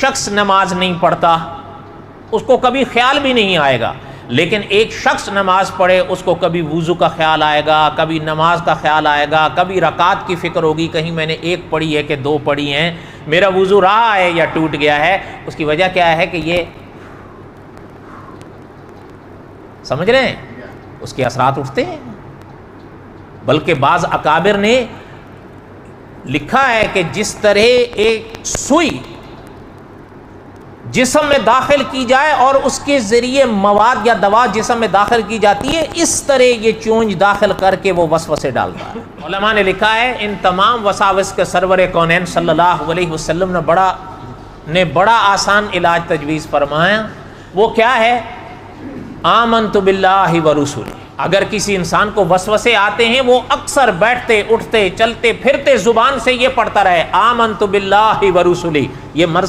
شخص نماز نہیں پڑھتا اس کو کبھی خیال بھی نہیں آئے گا، لیکن ایک شخص نماز پڑھے اس کو کبھی وضو کا خیال آئے گا، کبھی نماز کا خیال آئے گا، کبھی رکعت کی فکر ہوگی، کہیں میں نے ایک پڑھی ہے کہ دو پڑھی ہیں، میرا وضو رہا ہے یا ٹوٹ گیا ہے۔ اس کی وجہ کیا ہے کہ یہ سمجھ رہے ہیں اس کے اثرات اٹھتے ہیں۔ بلکہ بعض اکابر نے لکھا ہے کہ جس طرح ایک سوئی جسم میں داخل کی جائے اور اس کے ذریعے مواد یا دوا جسم میں داخل کی جاتی ہے، اس طرح یہ چونچ داخل کر کے وہ وسوسے ڈالتا ہے۔ علماء نے لکھا ہے ان تمام وساوس کے سرور کونین صلی اللہ علیہ وسلم نے بڑا آسان علاج تجویز فرمایا۔ وہ کیا ہے؟ آمنت باللہ ورسولہ۔ اگر کسی انسان کو وسوسے آتے ہیں وہ اکثر بیٹھتے اٹھتے چلتے پھرتے زبان سے یہ پڑھتا رہے آمنت باللہ ورسولہ، یہ مرض